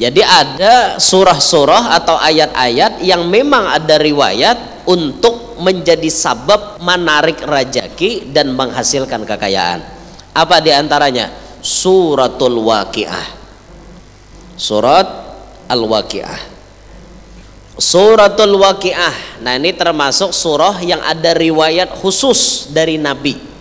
Jadi ada surah-surah atau ayat-ayat yang memang ada riwayat untuk menjadi sabab menarik rezeki dan menghasilkan kekayaan. Apa diantaranya? Suratul Waqiah. Surat Al-Waqiah. Suratul Waqiah. Nah, ini termasuk surah yang ada riwayat khusus dari Nabi.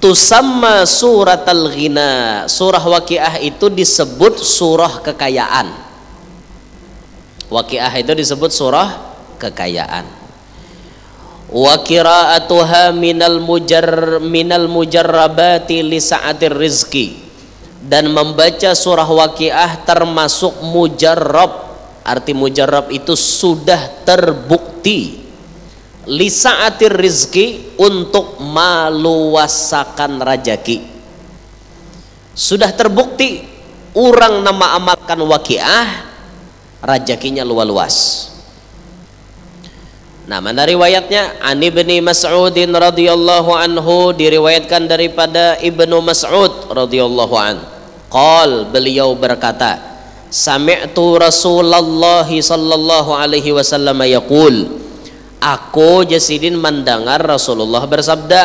Tusamma suratul ghina. Surah Waqiah itu disebut surah kekayaan. Waqiah itu disebut surah kekayaan. Wa qira'atuha minal mujarrabati li sa'atir rizqi. Dan membaca surah Waqiah termasuk mujarrab. Arti mujarrab itu sudah terbukti li sa'atir rizki, untuk meluasakan rezeki. Sudah terbukti orang nama amalkan Waqiah rezekinya luas. Nah, mana riwayatnya? An Ibni Mas'udin radhiyallahu anhu, diriwayatkan daripada Ibnu Mas'ud radhiyallahu an. Qal, beliau berkata, sami'tu Rasulullah sallallahu alaihi wasallam yaqul, aku Jasidin mendengar Rasulullah bersabda,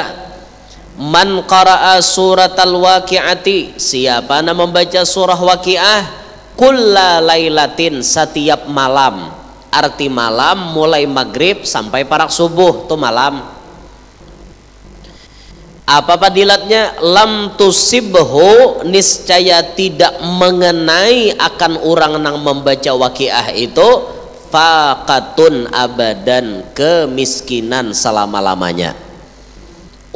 man qara'a suratal waqi'ati, siapa yang membaca surah Waqiah, kulla lailatin, setiap malam. Arti malam mulai maghrib sampai parak subuh, itu malam. Apa padilatnya? Lam tusibhu, niscaya tidak mengenai akan orang yang membaca Waqiah itu faqatun abadan, kemiskinan selama-lamanya.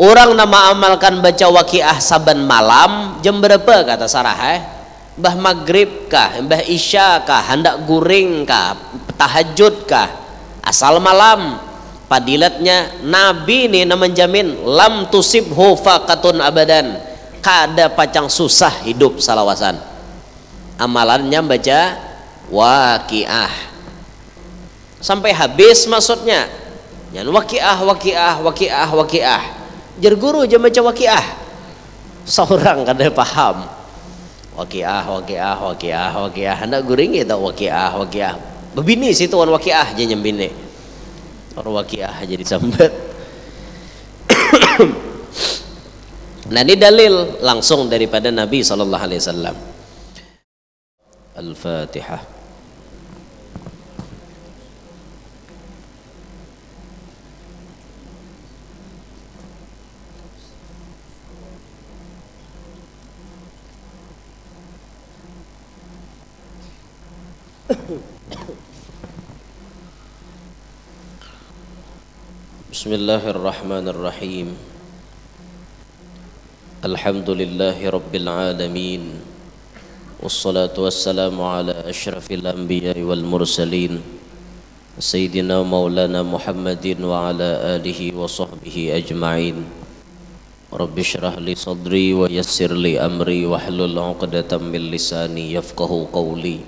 Orang nama amalkan baca Waqiah saban malam jam berapa kata sarah? Mbah maghrib kah, mbah isya kah, hendak guring kah, tahajud kah, asal malam. Padilatnya Nabi ini menjamin lam tusibhu faqatun abadan, kada pacang susah hidup salawasan. Amalannya baca Waqiah sampai habis, maksudnya yang Waqiah jar guru jam baca Waqiah, seorang kada paham Waqiah hendak guring itu Waqiah bebini situ wan Waqiah aja nyembine orang Waqiah jadi sambat. Nah, ini dalil langsung daripada Nabi sallallahu alaihi wasallam. Al-Fatihah. Bismillahirrahmanirrahim. Alhamdulillahi rabbil alamin. Wassalatu wassalamu ala asyrafil anbiya'i wal mursalin, Sayyidina maulana Muhammadin wa ala alihi wa sahbihi ajma'in. Rabbi syrah li sadri wa yassir li amri wahlul 'uqdatam min lisani yafqahu qawli.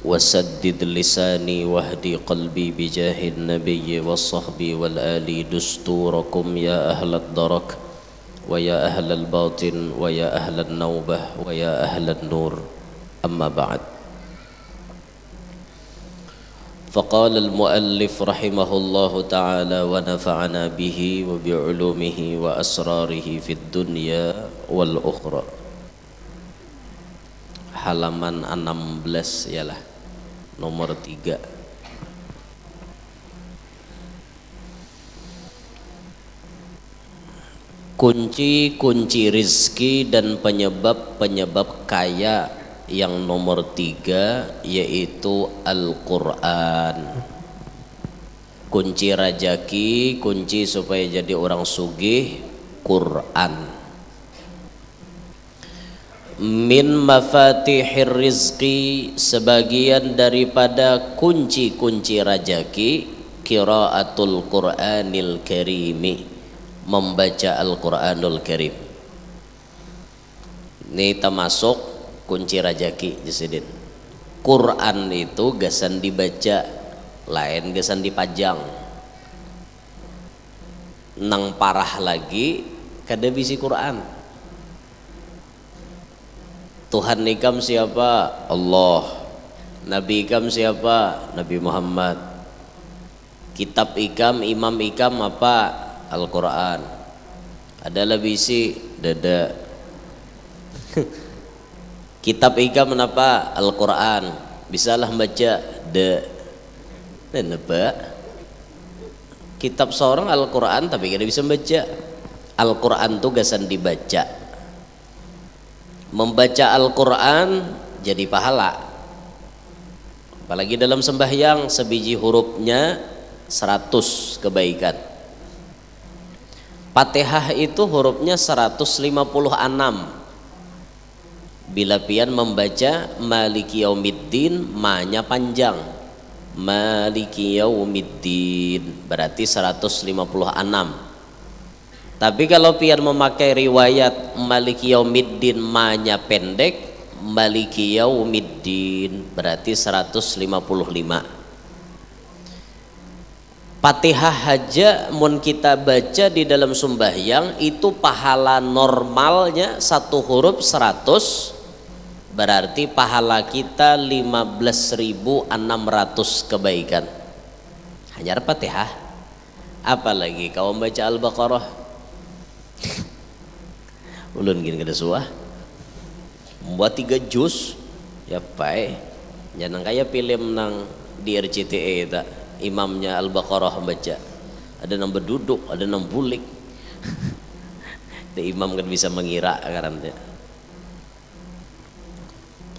Wasaddid lisani wahdi qalbi bijahin nabiyyi wassahbi wal ali dusturakum ya ahlad darak wa ya ahlal batin wa ya ahlan naubah wa ya ahlan nur, amma ba'd. Faqala al-muallif rahimahullahu ta'ala wa nafa'ana bihi wa bi'ulumihi wa asrarihi fid dunya wal ukhra. Halaman 16 ialah nomor 3. Kunci-kunci rizki dan penyebab-penyebab kaya yang nomor 3 yaitu Al-Quran. Kunci rajaki, kunci supaya jadi orang sugih, Quran. Min mafatihir rizqi, sebagian daripada kunci-kunci rajaki, qiraatul Qur'anil Karimi, membaca Al-Quranul Karim. Ini termasuk kunci rajaki Jasidin. Quran itu gasan dibaca, lain gasan dipajang. Nang parah lagi kada bisi Quran. Tuhan ikam siapa? Allah. Nabi ikam siapa? Nabi Muhammad. Kitab ikam, imam ikam apa? Al-Quran. Adalah bisi dada. Kitab ikam kenapa? Al-Quran. Bisalah baca dan apa? Kitab seorang Al-Quran tapi tidak bisa baca. Al-Quran tugasan dibaca. Membaca Al-Quran jadi pahala. Apalagi dalam sembahyang sebiji hurufnya 100 kebaikan. Fatihah itu hurufnya 156. Bila pian membaca Maliki Yaumiddin, ma-nya panjang. Maliki Yaumiddin berarti 156. Tapi kalau pian memakai riwayat Maliki Yaumiddin, ma-nya pendek, Maliki Yaumiddin berarti 155. Fatihah aja mun kita baca di dalam sembahyang itu pahala normalnya satu huruf 100, berarti pahala kita 15.600 kebaikan. Hanya Fatihah. Apalagi kau membaca Al-Baqarah. Ulun gini kada suah. Membuat 3 juz ya pai. Jangan kayak film nang di RCTI tak. Imamnya Al-Baqarah baca. Ada nang berduduk, ada nang bulik. Imam kan bisa mengira karena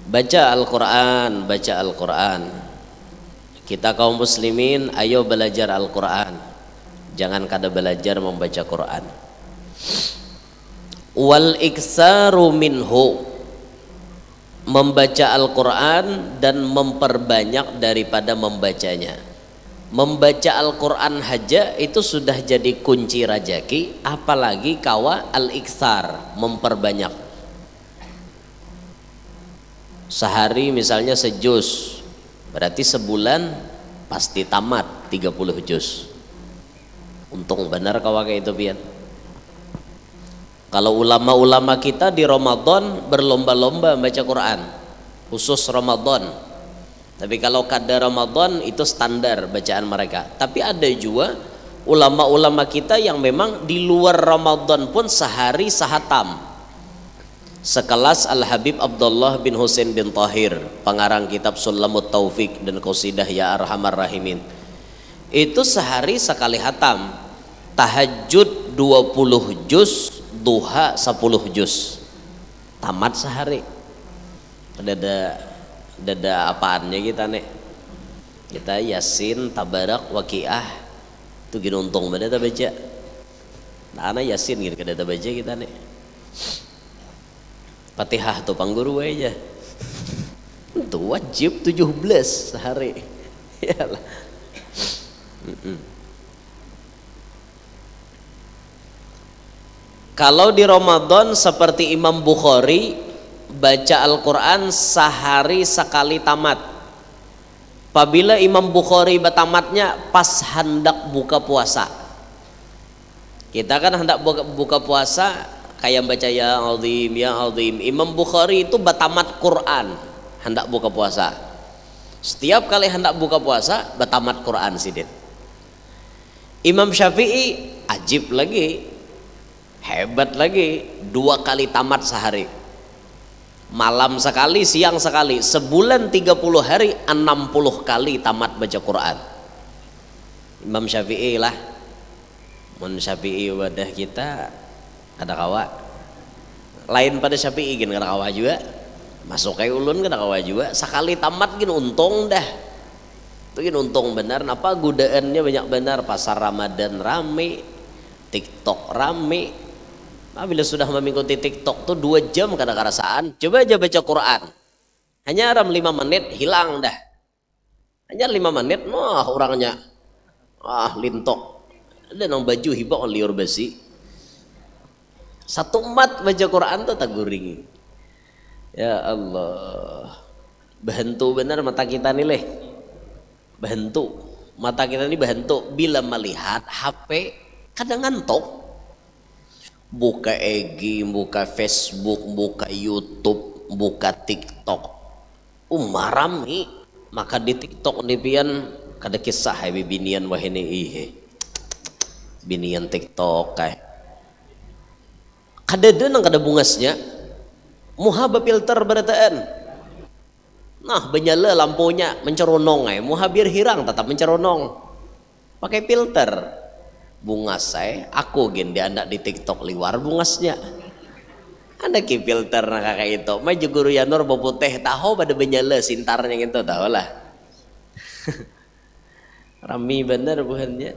baca Al-Quran, baca Al-Quran. Kita kaum muslimin ayo belajar Al-Quran. Jangan kada belajar membaca Quran. Wal iksaru minhu, membaca Al-Quran dan memperbanyak daripada membacanya. Membaca Al-Quran saja itu sudah jadi kunci rajaki, apalagi kawa al-iksar, memperbanyak. Sehari misalnya sejuz, berarti sebulan pasti tamat 30 juz. Untung benar kawa kayak itu pian. Kalau ulama-ulama kita di Ramadan berlomba-lomba baca Quran, khusus Ramadan. Tapi kalau kada Ramadan itu standar bacaan mereka. Tapi ada juga ulama-ulama kita yang memang di luar Ramadan pun sehari sahatam. Sekelas Al-Habib Abdullah bin Husain bin Tahir, pengarang kitab Sulamut Taufik dan Qasidah Ya Arhamar Rahimin. Itu sehari sekali hatam. Tahajud 20 juz, duha 10 juz, tamat sehari. Ada apaannya kita nih, kita Yasin, Tabarak, Waqiah itu gini untung bener kita baca. Nah Yasin gitu kada baca kita nih. Fatihah tuh pangguru aja itu wajib 17 sehari. Yalah. Kalau di Ramadan seperti Imam Bukhari baca Al-Quran sehari sekali tamat. Apabila Imam Bukhari bertamatnya pas hendak buka puasa. Kita kan hendak buka puasa kayak baca ya azim ya azim. Imam Bukhari itu bertamat Quran hendak buka puasa. Setiap kali hendak buka puasa bertamat Quran sidin. Imam Syafi'i ajib lagi, hebat lagi, 2 kali tamat sehari. Malam sekali, siang sekali, sebulan 30 hari 60 kali tamat baca Quran. Imam Syafi'i lah. Mun Syafi'i wadah kita ada kawa. Lain pada Syafi'i gini kada kawa juga. Masuk kayak ulun kada kawa juga. Sekali tamat gini untung dah. Itu gini untung benar. Napa godaannya banyak benar. Pasar Ramadan rame, TikTok rame. Nah, bila sudah mengikuti TikTok tuh 2 jam kada kerasaan. Coba aja baca Quran. Hanya 5 menit hilang dah. Hanya 5 menit, wah orangnya lintok. Ada nang baju hibak liur besi. Satu umat baca Quran tuh tak guring. Ya Allah. Bahentu benar mata kita nih leh. Bahentu. Mata kita ini bahentu bila melihat HP kadang ngantuk. Buka IG, buka Facebook, buka YouTube, buka TikTok marami maka di TikTok ni pian kada kisah hai binian wahini ihe binian TikTok kay kada denang kada bungasnya muha befilter berataan nah benyala lampunya menceronong ay muha biar hirang tetap menceronong pakai filter bungas saya aku gen di anak di TikTok liwar bungasnya ada ki filter nak kakak itu maju guru Yanur boputeh tahu pada benyala sintarnya gitu tahu lah rami bener bukannya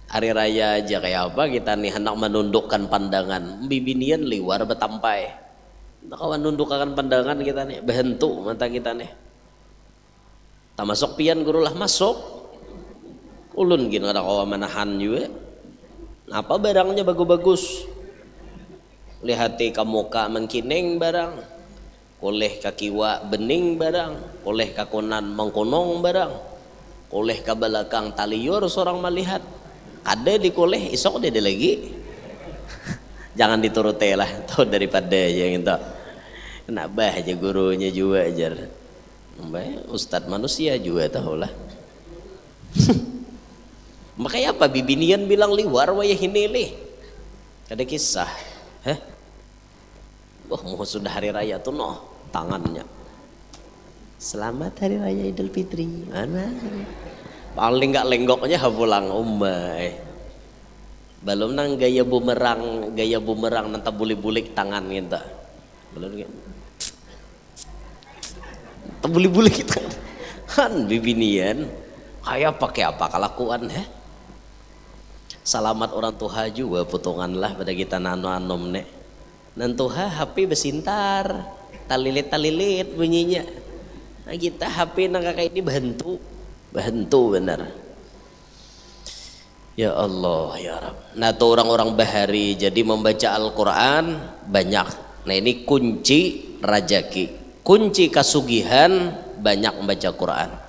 hari raya aja kayak apa kita nih hendak menundukkan pandangan bibinian liwar betampai hendak menundukkan pandangan kita nih behentu mata kita nih tak masuk pian guru lah masuk ulun gini ada kawan menahan juga apa barangnya bagus-bagus lihati kamuka mengkining barang oleh kakiwa bening barang oleh kakonan mengkonong barang oleh ke belakang taliur seorang melihat ada di koleh isok dia lagi jangan dituruti lah tahu daripada yang itu kenapa aja gurunya juga ajar ustadz manusia juga tahu lah makanya apa bibinian bilang liwar wayah ini lih ada kisah wah mau sudah hari raya tuh noh tangannya selamat hari raya Idul Fitri mana paling nggak lenggoknya pulang belum nang gaya bumerang nanti bulik-bulik tangan gitu belum gitu bulik-bulik gitu kan bibinian kayak pakai apa kelakuan salamat orang tua juga potongan lah pada kita nano-anom nek nantuha HP besintar talilit bunyinya nah kita HP nang kakak ini bantu benar ya Allah ya Rabb nah tuh orang-orang bahari jadi membaca Al-Quran banyak nah ini kunci rajaki kunci kasugihan banyak membaca Quran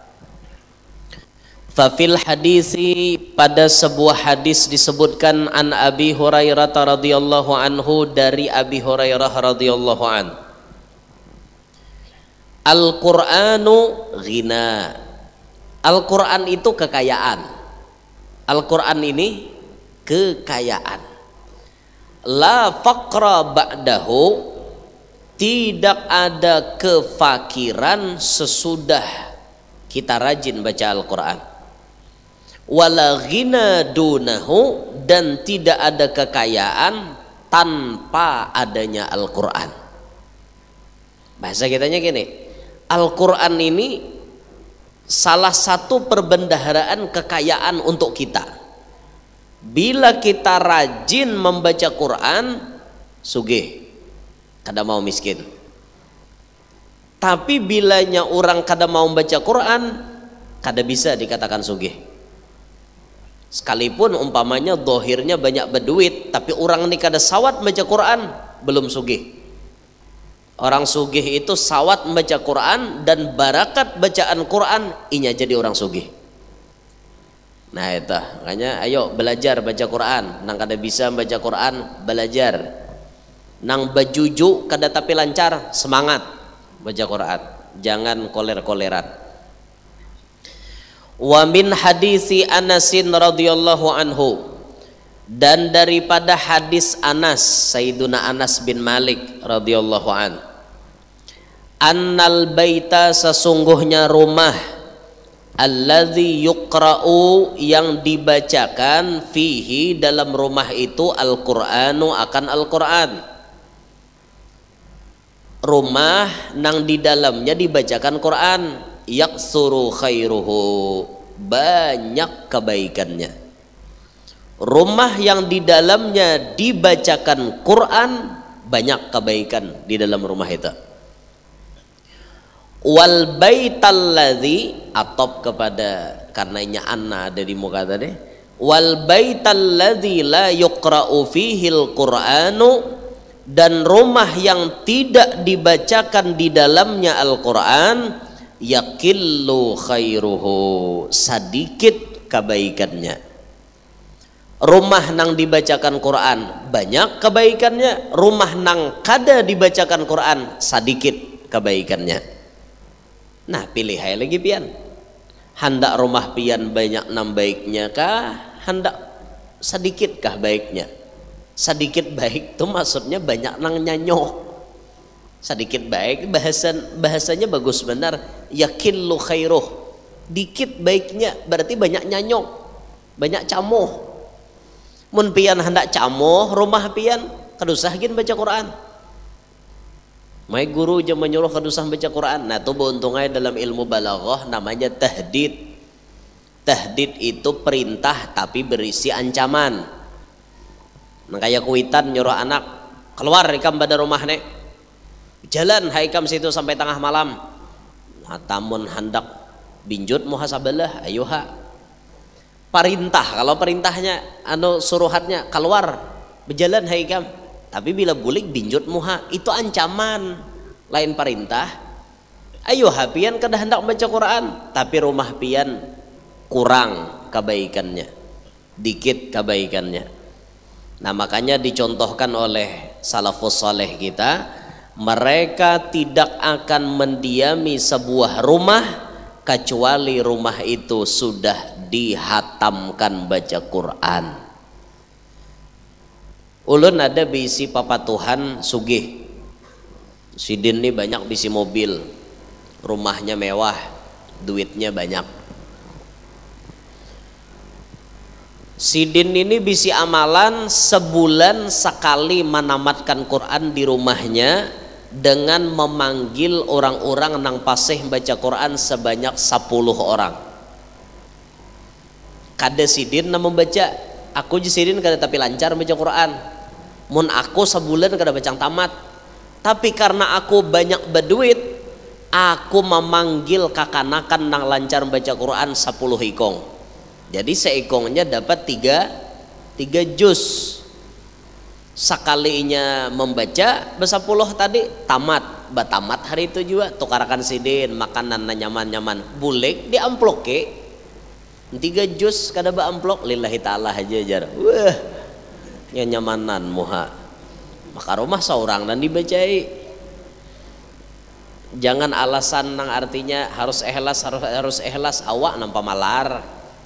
fafil hadisi pada sebuah hadis disebutkan an Abi Hurairah radhiyallahu anhu dari Abi Hurairah radhiyallahu anhu Al-Qur'anu ghina Al-Quran itu kekayaan Al-Quran ini kekayaan la faqra ba'dahu tidak ada kefakiran sesudah kita rajin baca Al-Quran wala ghina dunahu dan tidak ada kekayaan tanpa adanya Al-Quran bahasa kitanya gini Al-Quran ini salah satu perbendaharaan kekayaan untuk kita bila kita rajin membaca Quran sugih kada mau miskin tapi bilanya orang kada mau membaca Quran kada bisa dikatakan sugih sekalipun umpamanya dohirnya banyak berduit tapi orang ini kada sawat membaca Quran belum sugih orang sugih itu sawat membaca Quran dan barakat bacaan Quran inya jadi orang sugih nah itu makanya ayo belajar baca Quran nang kada bisa baca Quran belajar nang bajuju kada tapi lancar semangat baca Quran jangan koler-koleran wa min hadisi Anasin radhiyallahu anhu dan daripada hadis Anas Sayyiduna Anas bin Malik radhiyallahu anhu annal baita sesungguhnya rumah alladzi yuqra'u yang dibacakan fihi dalam rumah itu Al-Qur'anu akan Al-Qur'an rumah nang di dalamnya dibacakan Quran yaksuru khairuhu banyak kebaikannya rumah yang di dalamnya dibacakan Quran banyak kebaikan di dalam rumah itu wal baitalladzi atop kepada karenanya anna ada di muka tadi wal baitalladzi la yuqra'u fihil qur'anu dan rumah yang tidak dibacakan di dalamnya Al-Qur'an yaqillu khairuhu sedikit kebaikannya Rumah nang dibacakan Quran banyak kebaikannya, rumah nang kada dibacakan Quran sedikit kebaikannya. Nah pilih hai lagi pian, hendak rumah pian banyak nam baiknya kah, hendak sedikit kah baiknya? Sedikit baik tuh maksudnya banyak nang nyanyo. Sedikit baik bahasanya bagus benar, yakillu khairuh, dikit baiknya berarti banyak nyanyo, banyak camoh. Mun pian hendak camoh rumah pian kadusah gin baca Quran. Mai guru je menyuruh kadusah baca Quran. Nah tuh beruntungnya dalam ilmu balaghah namanya tahdid. Tahdid itu perintah tapi berisi ancaman. Nah kayak kuitan nyuruh anak keluar ikam pada rumah nek, jalan haikam situ sampai tengah malam. Nah, tamun hendak binjut muhasabalah ayuha. Perintah, kalau perintahnya suruhatnya keluar berjalan haikam, tapi bila bulik binjut muha itu ancaman, lain perintah. Ayuha pian kada hendak baca Quran tapi rumah pian kurang kebaikannya, dikit kebaikannya. Nah makanya dicontohkan oleh salafus saleh kita, mereka tidak akan mendiami sebuah rumah kecuali rumah itu sudah dihatamkan baca Quran. Ulun ada bisi papatuhan sugih, sidin nih banyak bisi mobil, rumahnya mewah, duitnya banyak. Sidin ini bisi amalan sebulan sekali menamatkan Quran di rumahnya dengan memanggil orang-orang nang pasih baca Quran sebanyak 10 orang. Kada sidin na membaca, aku je sidin kada tapi lancar baca Quran. Mun aku sebulan kada baca tamat. Tapi karena aku banyak berduit, aku memanggil kakanakan nang lancar baca Quran 10 ikong. Jadi seikongnya dapat 3 juz. Sekalinya membaca bersapuluh tadi tamat, batamat hari itu juga tukarakan sidin makanan nyaman-nyaman bulik di amplok ke 3 juz kada ba amplok lillahi ta'ala aja jar. Wah nyamanan muha maka rumah seorang dan dibacai. Jangan alasan nang artinya harus ikhlas awak nampak malar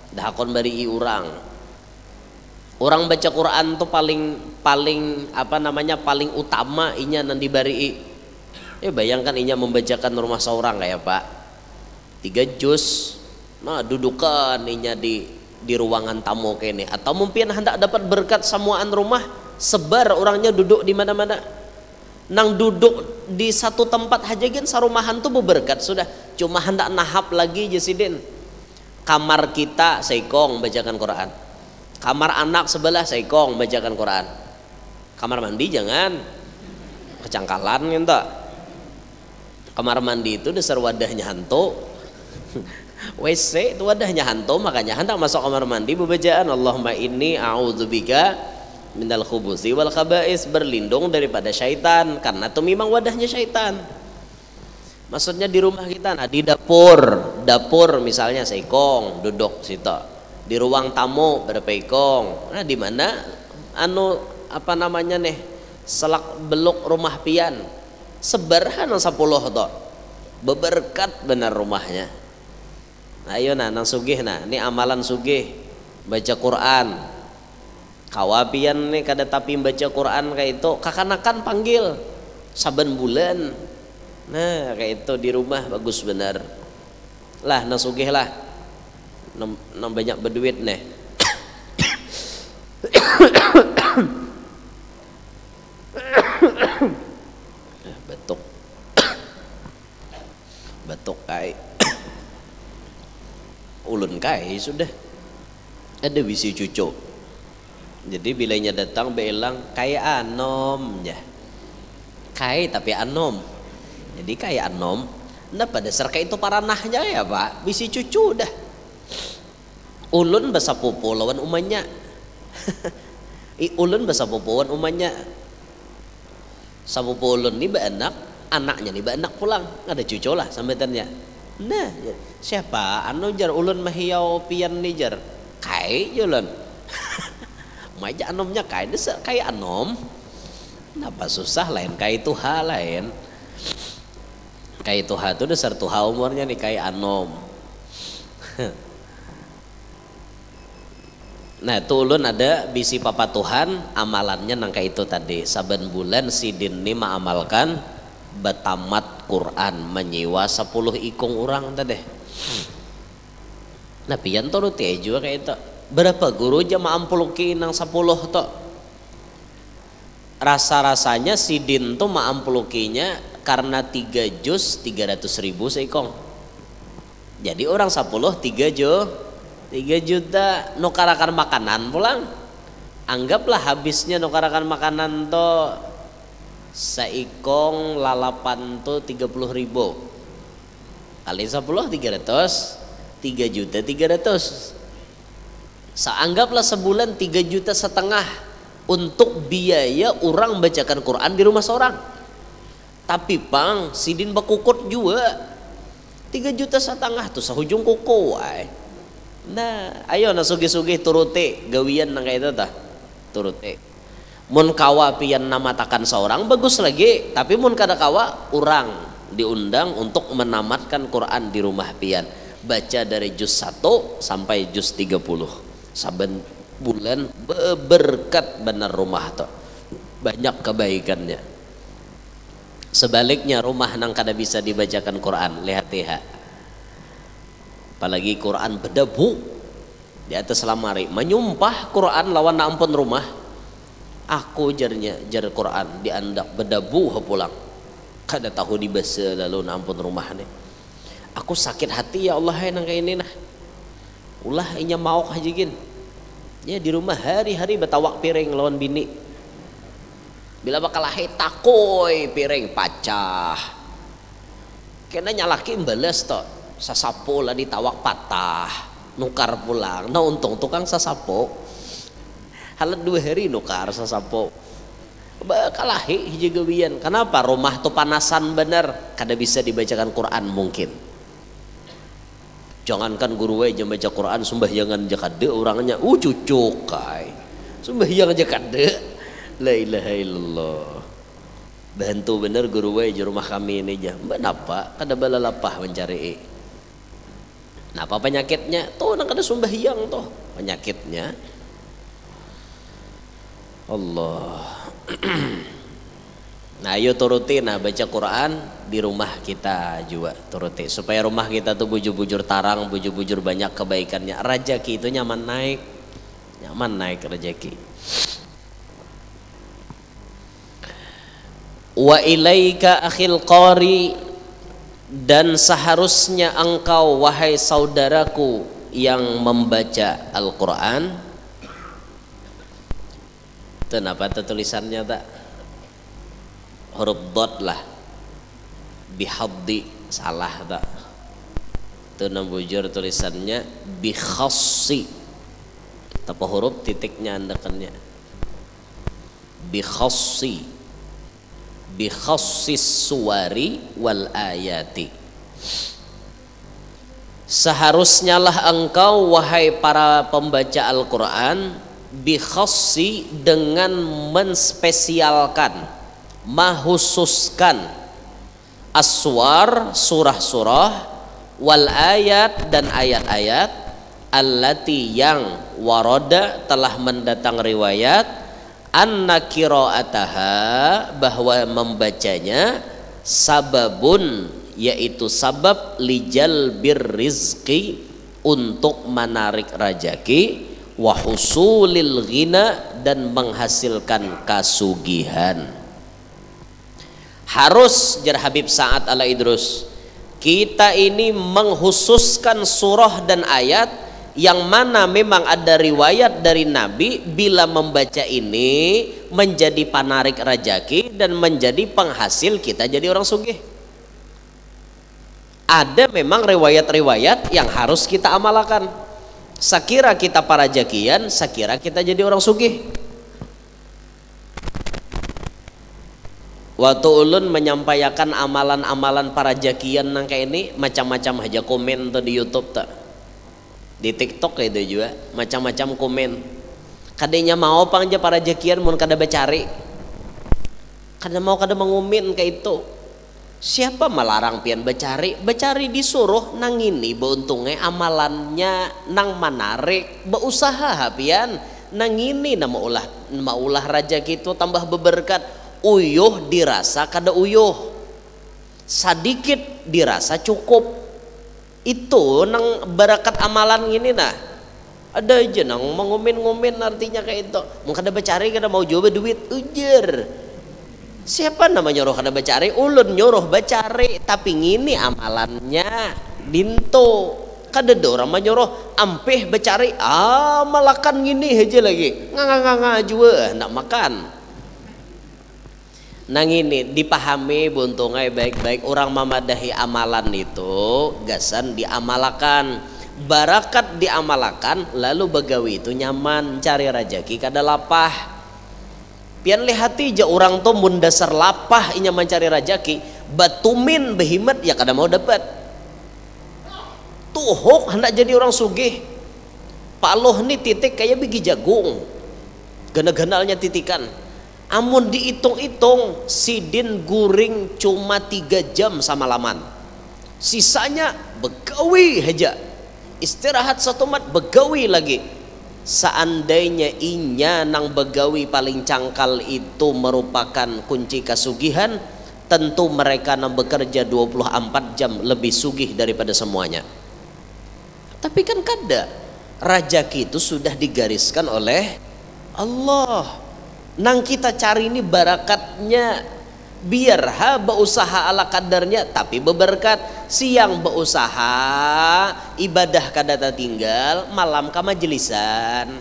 dah akon bari urang. Orang baca Quran tuh paling apa namanya paling utama inya nan dibari. Bayangkan inya membacakan rumah seorang kayak Pak 3 juz. Nah dudukan inya di ruangan tamu kene atau mungkin hendak dapat berkat samuan rumah sebar orangnya duduk di mana-mana. Nang duduk di satu tempat aja gen sarumahan tuh berberkat sudah. Cuma hendak nahap lagi jesidin. Kamar kita seikong bacakan Quran. Kamar anak sebelah seikong bacakan Quran. Kamar mandi jangan kecangkalan gitu. Kamar mandi itu dasar wadahnya hantu. WC itu wadahnya hantu, makanya hendak masuk kamar mandi bacaan Allahumma inni a'udzubika minal khubuthi wal khaba'is, berlindung daripada syaitan karena itu memang wadahnya syaitan. Maksudnya di rumah kita, nah di dapur misalnya seikong duduk situ, di ruang tamu berapa ikong, nah di mana apa namanya nih selak beluk rumah pian seberhan 10 tuh beberkat benar rumahnya. Ayo nah nang sugih nah ini amalan sugih baca Quran. Kawapian nih kada tapi baca Quran kayak itu kakanakan panggil saben bulan. Nah kayak itu di rumah bagus benar lah nang sugih lah nang banyak berduit nih. batuk kai ulun kai sudah ada bisi cucu. Jadi bilanya datang bilang kayak anom ya, kai tapi anom. Jadi kayak anom. Nah pada dasar kayak itu paranahnya ya Pak, bisi cucu dah. Ulun besapupu lawan umanya. Ulun besapupu lawan umanya. Sapupu ulun ni beanak, anaknya ni beanak pulang, ada cucu lah sambetannya. Nah siapa jar ulun mahiau pian ni jar kai ulun. aja anomnya kayak anom. Kenapa susah lain kayak tuha lain. Kayak tuha itu dasar tuha umurnya nih kayak anom. Nah tuh ulun ada bisi papa Tuhan amalannya nangka itu tadi saben bulan sidin ini mengamalkan betamat Quran menyewa 10 ikung orang tadi. Nah pian turuti juga kayak itu berapa guru aja maampuluki nang 10 tuh rasa-rasanya sidin tuh maampulukinya karena 3 juz 300.000 seikong jadi orang 10 3 juta nukarakan makanan pulang anggaplah habisnya nukarakan makanan tuh seikong lalapan tuh 30.000 kali 10 300 3.300.000 seanggaplah sebulan 3,5 juta untuk biaya orang bacakan Quran di rumah seorang tapi pang sidin bakukut juga 3,5 juta tuh sahujung kuku ay. Nah ayo na sugi-sugi turuti gawian nang kayak itu tah turuti mun kawa pian namatakan seorang bagus lagi tapi mun kada kawa orang diundang untuk menamatkan Quran di rumah pian baca dari juz 1 sampai juz 30 saben bulan berkat benar rumah tuh banyak kebaikannya. Sebaliknya rumah nang kada bisa dibacakan Quran lihat ya apalagi Quran bedebu di atas lamari menyumpah Quran lawan na ampun rumah aku jar Quran diandak bedebu pulang kada tahu dibaca lalu na ampun rumah nih aku sakit hati ya Allah nang kayak ini nah ulah inya mau hajigin ya di rumah hari-hari betawak piring lawan bini bila bakal lahir takoy piring pacah kena nyalaki balas toh sasapo lah ditawak patah nukar pulang nah untung tukang sasapo halat 2 hari nukar sasapo bakal lahir hiji gawian kenapa rumah tuh panasan bener kada bisa dibacakan Quran mungkin. Jangankan guru aja baca Quran sembahyangan aja kade orangnya cucuk kai sembahyang aja kade la ilaha illallah bantu bener guru aja rumah kami ini aja mbak napa kada bala lapah mencari napa penyakitnya tuh nang kada sembahyang tuh penyakitnya Allah. Nah ayo turuti nah baca Quran di rumah kita juga turuti supaya rumah kita tuh bujur-bujur tarang bujur-bujur banyak kebaikannya rezeki itu nyaman naik rezeki. Wa ilaika akhil qari dan seharusnya engkau wahai saudaraku yang membaca Al-Quran kenapa tulisannya tak huruf dot lah bihaddi salah tak itu nambujur tulisannya bikhassi tapi huruf titiknya andakannya bikhassi suwari wal ayati seharusnya lah engkau wahai para pembaca Al-Quran bikhassi dengan menspesialkan mahususkan aswar surah-surah wal ayat dan ayat-ayat allati yang waroda telah mendatang riwayat anna qiraataha bahwa membacanya sababun yaitu sabab lijal birrizqi untuk menarik rajaki wa husulil ghina dan menghasilkan kasugihan. Harus jar Habib Sa'ad Ala Idrus kita ini menghususkan surah dan ayat yang mana memang ada riwayat dari Nabi bila membaca ini menjadi penarik rajaki dan menjadi penghasil kita jadi orang sugih. Ada memang riwayat-riwayat yang harus kita amalkan. Sakira kita para jakian, sakira kita jadi orang sugih. Waktu ulun menyampaikan amalan-amalan para jakian nang kayak ini macam-macam aja komen tuh di YouTube tak di TikTok itu juga macam-macam komen Kadenya mau pangja para jakian mun kada becari, kada mau kada mengumin kayak itu. Siapa melarang pian becari? Becari disuruh nang ini beuntungnya amalannya nang manarik berusaha pian nang ini nama ulah raja gitu tambah beberkat. Uyuh dirasa kada uyuh, sadikit dirasa cukup. Itu nang barakat amalan ini nah. Ada aja nang mengumin-ngumin artinya kayak itu. Mau kada becari kada mau coba duit ujar. Siapa nama nyuruh kada becari? Ulun nyuruh becari, tapi ngini amalannya dinto. Kada ada orang menyuruh ampeh becari, malakan gini aja lagi. Nganga juga nak makan. Nang ini dipahami buntungai baik-baik, orang memadahi amalan itu gasan diamalkan. Barakat diamalkan, lalu begawi itu nyaman, cari rajaki kada lapah. Pian lihati ja orang tuh mun dasar lapah inya mencari rajaki, batumin behimat ya kada mau dapat. Tuhuk hendak jadi orang sugih. Paloh nih titik kayak biji jagung. Gana-ganalnya titikan. Amun dihitung-hitung sidin guring cuma 3 jam sama laman. Sisanya begawi aja. Istirahat 1 mat begawi lagi. Seandainya inya nang begawi paling cangkal itu merupakan kunci kasugihan, tentu mereka nang bekerja 24 jam lebih sugih daripada semuanya. Tapi kan kada, rajaki itu sudah digariskan oleh Allah. Nang kita cari ini barakatnya, biar berusaha ala kadarnya tapi beberkat. Siang berusaha ibadah kada tinggal, malam ka majelisan,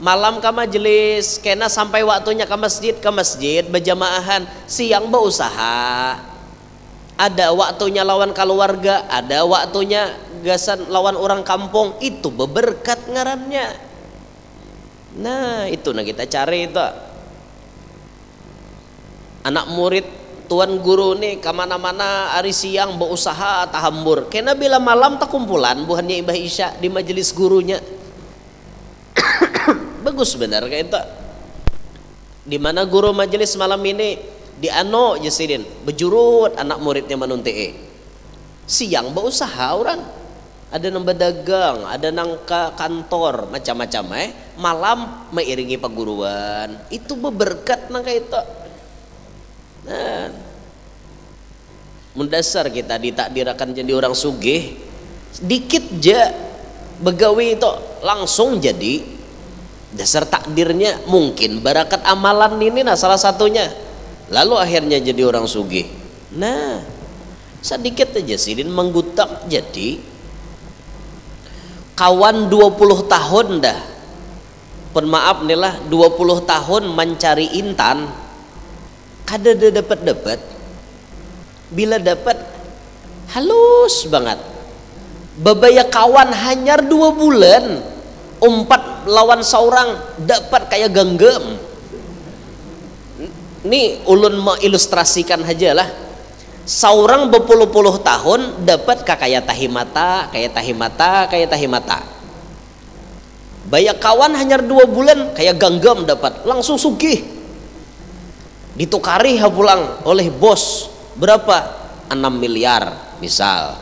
malam ka majelis, kena sampai waktunya ke masjid berjamaahan. Siang berusaha, ada waktunya lawan keluarga, ada waktunya gasan lawan orang kampung, itu beberkat ngarannya. Nah itu nah kita cari itu. Anak murid tuan guru nih kemana-mana hari siang berusaha tahambur, kena bila malam tak kumpulan buhannya ibah isya di majelis gurunya. Bagus benar kayak itu. Di mana guru majelis malam ini di ano jasidin bejurut anak muridnya manunte. Siang berusaha orang, ada nang berdagang, ada nang ke kantor macam-macam malam mengiringi perguruan. Itu beberkat nang kayak itu. Nah, mendasar kita ditakdirkan jadi orang sugih, dikit je begawi itu langsung jadi dasar takdirnya. Mungkin barakat amalan ini nah salah satunya, lalu akhirnya jadi orang sugih. Nah sedikit aja sidin menggutak jadi kawan 20 tahun dah, pun maaf nih lah 20 tahun mencari intan kada dapat. Bila dapat halus banget. Babaya kawan hanyar 2 bulan 4 lawan seorang dapat kayak genggam. Nih ulun mau ilustrasikan aja lah. Seorang berpuluh-puluh tahun dapat kayak tahimata. Baya kawan hanyar 2 bulan kayak genggam dapat langsung sugih. Ditukari pulang oleh bos berapa? 6 miliar misal.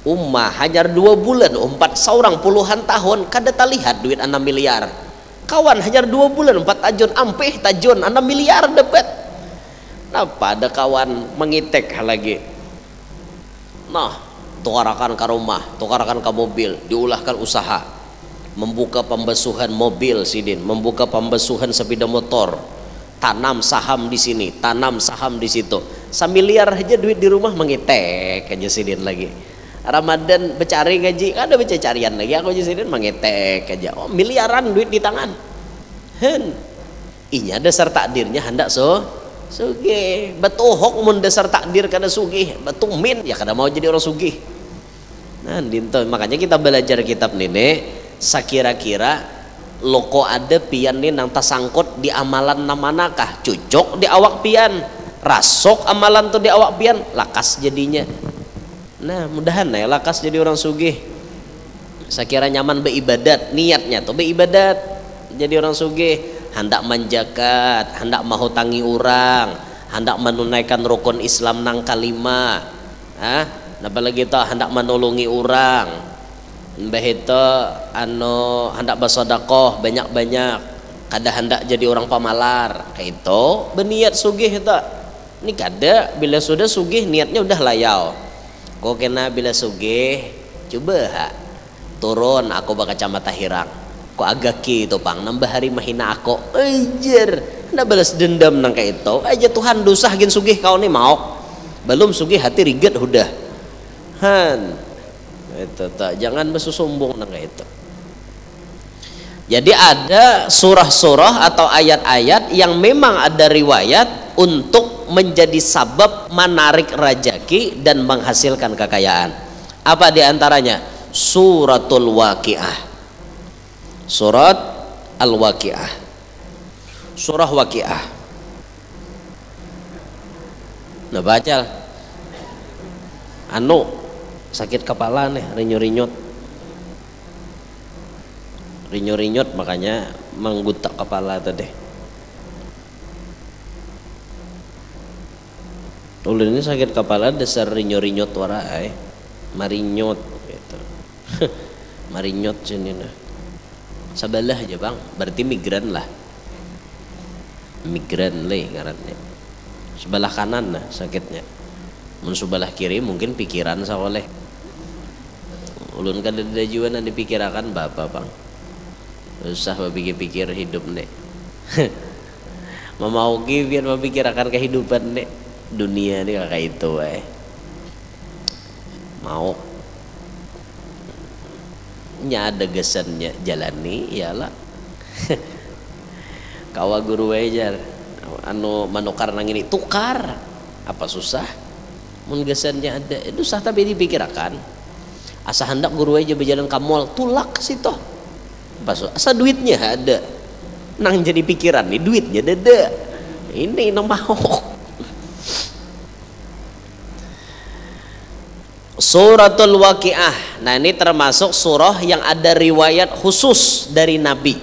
Ummah hanya 2 bulan 4 seorang puluhan tahun kada terlihat duit 6 miliar. Kawan hanya 2 bulan 4 tajun ampeh tajun 6 miliar dapat. Napa ada kawan mengitek lagi. Nah tukarakan ke rumah, tukarakan ke mobil, diulahkan usaha membuka pembesuhan mobil sidin, membuka pembesuhan sepeda motor, tanam saham di sini, tanam saham di situ. Samiliar aja duit di rumah mengetek aja sidin lagi. Ramadan becari gaji, ada baca carian lagi aku aja sidin mengetek aja. Oh miliaran duit di tangan. Inya dasar takdirnya hendak sugih. Betuhok mun dasar takdir kada sugih, betumin ya kada mau jadi orang sugih. Nah dinto makanya kita belajar kitab ini sakira-kira loko ada pian nih nang tasangkut di amalan namanakah cucok di awak pian, rasok amalan tuh di awak pian, lakas jadinya. Nah mudahan ya lakas jadi orang sugih. Saya kira nyaman beribadat, niatnya tuh beribadat. jadi orang sugih, hendak menjakat, hendak mahutangi orang, hendak menunaikan rukun Islam nang kalima, apalagi itu hendak menolongi orang, mbah itu hendak bersedekah banyak-banyak, kada hendak jadi orang pamalar, kayak itu berniat sugih itu. Ini kada bila sudah sugih niatnya udah layau. Kok kena bila sugih coba turun aku bakacamata hirang. Kok agak gitu pang nambah hari mahina aku ajar ndak balas dendam nang kayak itu aja Tuhan dosa gin sugih kau nih mau belum sugih hati riget udah han itu tak jangan bersusumbung nang kayak itu. Jadi ada surah-surah atau ayat-ayat yang memang ada riwayat untuk menjadi sabab menarik rajaki dan menghasilkan kekayaan. Apa diantaranya? Suratul Waqiah. Surat Al-Waqiah. Surah Waqiah. Nah baca sakit kepala nih, rinyut makanya menggutak kepala tadi. Ulun ini sakit kepala dasar rinyut warai, marinyut gitu. Marinyut sini nah. Sabalah aja bang, berarti migran lah. Migran leh ngarannya. Sebelah kanan nah sakitnya. Mun sebelah kiri mungkin pikiran saoleh. Ulun kan ada jualan dipikirakan bapak bang. Usah pikir-pikir hidup nih. Mau biar memikirkan kehidupan nih. Dunia ini kayak itu mau nya ada gesannya jalani iyalah. Kawa guru aja manukar nang ini tukar apa susah mun gesannya ada itu sah tapi dipikirkan asa hendak guru aja berjalan ke mall tulak situ pas asa duitnya ada nang jadi pikiran nih duitnya ada ini nang mau. Suratul Waqiah. Nah ini termasuk surah yang ada riwayat khusus dari Nabi.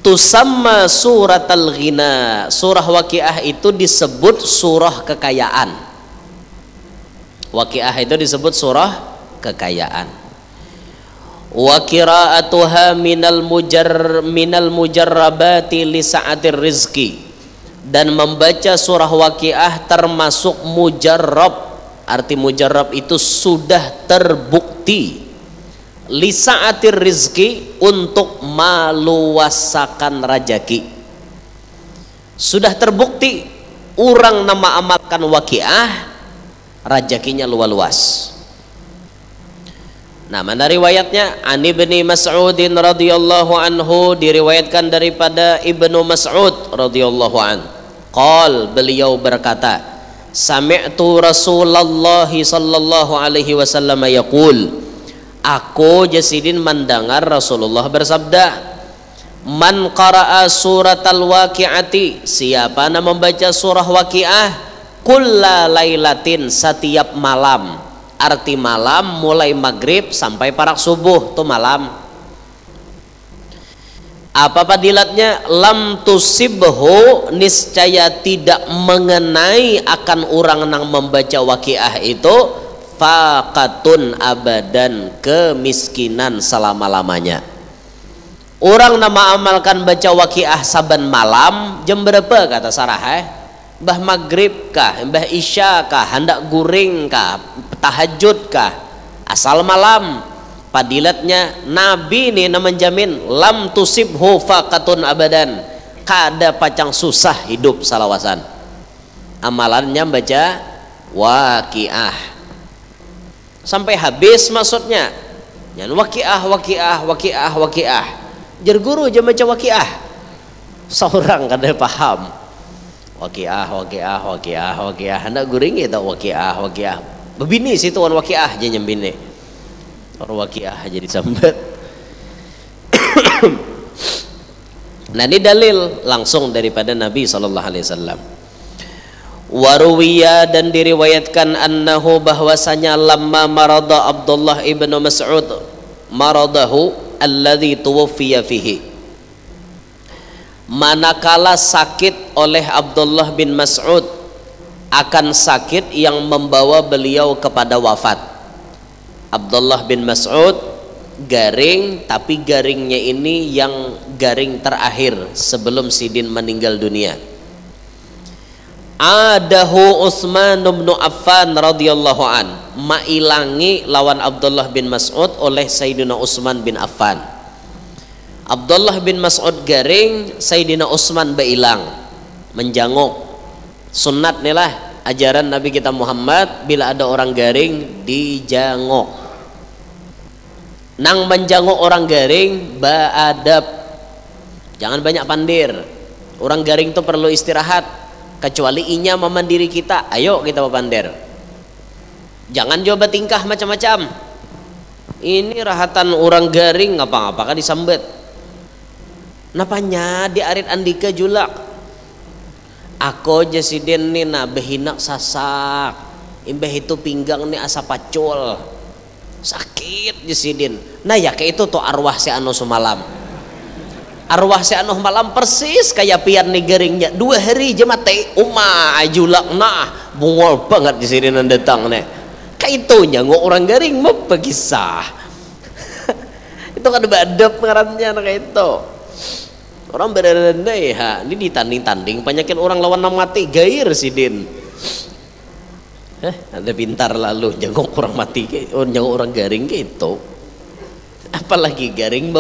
Tusamma suratul ghina. Surah Waqiah itu disebut surah kekayaan. Waqiah itu disebut surah kekayaan. Wa qira'atuha minal mujarrabati li sa'atir rizqi. Dan membaca surah Waqiah termasuk mujarrab. Arti mujarrab itu sudah terbukti li sa'atir rizki untuk meluasakan rajaki. Sudah terbukti orang nama amalkan Waqiah rajakinya luas. Nah, mana riwayatnya? An Ibni Mas'udin radhiyallahu anhu, diriwayatkan daripada Ibnu Mas'ud radhiyallahu an. Qal, beliau berkata, sami'tu Rasulullah sallallahu alaihi wasallam yaqul, aku Jasidin mendengar Rasulullah bersabda, man qara'a suratal waqi'ati, siapa yang membaca surah Waqiah kulla lailatin, setiap malam. Arti malam mulai maghrib sampai parak subuh tuh malam. Apa padilatnya? Lam tusibhu, niscaya tidak mengenai akan orang yang membaca Waqiah itu faqatun abadan, kemiskinan selama-lamanya. Orang nama amalkan baca Waqiah saban malam jam berapa kata Sarah? Mbah maghrib kah, mbah isya kah, hendak guring kah, tahajud kah, asal malam. Padilatnya Nabi ini menjamin lam tusibhu faqatun abadan, kada pacang susah hidup salawasan. Amalannya baca Waqiah sampai habis, maksudnya jangan Waqiah. Jar guru jangan baca Waqiah, seorang kada paham. Waqiah hendak guring itu Waqiah. Begini situ Waqiah jangan nyembine. Waqiah jadi sambat. Nah ini dalil langsung daripada Nabi SAW. Waruwiya, dan diriwayatkan annahu, bahwasanya lamma marada Abdullah ibnu Mas'ud maradahu alladhi tuwaffiya fihi, manakala sakit oleh Abdullah bin Mas'ud akan sakit yang membawa beliau kepada wafat. Abdullah bin Mas'ud garing, tapi garingnya ini yang garing terakhir sebelum Sidin meninggal dunia. Adahu Utsman bin Affan radhiyallahu an, mailangi lawan Abdullah bin Mas'ud oleh Sayyidina Utsman bin Affan. Abdullah bin Mas'ud garing, Sayyidina Utsman beilang, menjanguk. Sunnat nih lah ajaran Nabi kita Muhammad, bila ada orang garing dijanguk. Nang menjanguk orang garing beadab, jangan banyak pandir. Orang garing itu perlu istirahat, kecuali inya memandiri kita, ayo kita papandir. Jangan coba tingkah macam-macam. Ini rahatan orang garing ngapa-ngapa kan disambet. Napanya di arit andika julak. Aku jasidin nih na behinak sasak. Imbah itu pinggang nih asa pacul. Sakit jasidin. Nah ya kayak itu tuh arwah si anu semalam. Arwah si anu malam persis kayak pian nih garingnya 2 hari aja mati julak nah bungol banget di sini datang nih kayak itunya ngok orang garing mau kisah itu kan badap ngarannya kayak itu orang berada ya ini ditanding-tanding banyakin orang lawan mati gair sidin ada pintar lalu jangok orang mati jangok orang garing gitu apalagi garing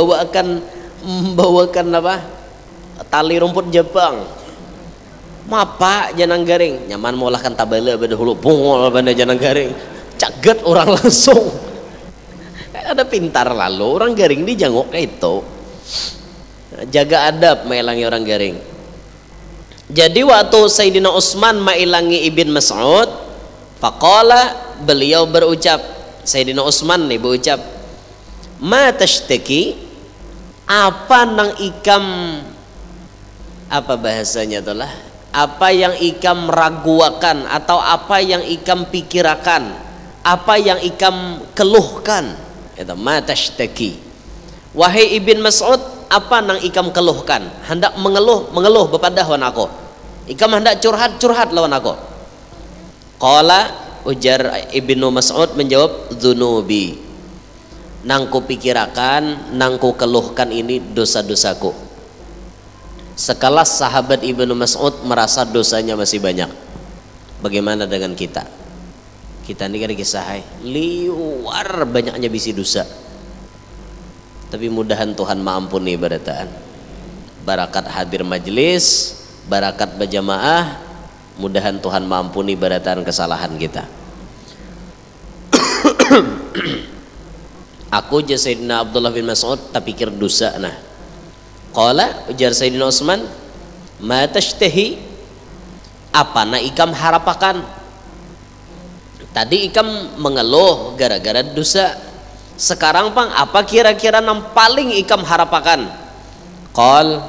membawakan apa tali rumput Jepang mapa janang garing nyaman molahkan tabala pada hulu bungol pada janang garing caget orang langsung ada pintar lalu orang garing dijangok kayak itu jaga adab mailangi orang garing. Jadi waktu Sayyidina Utsman mailangi Ibn Mas'ud faqala beliau berucap, Sayyidina Utsman nih berucap, ma tashtaki, apa nang ikam, apa bahasanya itulah, apa yang ikam raguakan atau apa yang ikam pikirakan, apa yang ikam keluhkan, itu ma tashtaki. Wahai Ibn Mas'ud, apa nang ikam keluhkan? Hendak mengeluh bepadah lawan aku. Ikam hendak curhat lawan aku. Qala, ujar Ibnu Mas'ud menjawab, dzunubi, nang ku pikirakan, nang ku keluhkan ini dosa-dosaku. Sekelas sahabat Ibnu Mas'ud merasa dosanya masih banyak. Bagaimana dengan kita? Kita ini kan kisah liwar banyaknya bisi dosa. Tapi mudahan Tuhan maampuni barataan. Barakat hadir majelis, barakat berjamaah, mudahan Tuhan maampuni barataan kesalahan kita. Aku ujar Sayyidina Abdullah bin Mas'ud tak pikir dosa nah. Qala ujar Sayyidina Utsman, ma tashtahi, apa na ikam harapakan? Tadi ikam mengeluh gara-gara dosa. Sekarang pang apa kira-kira yang paling ikam harapakan? Qal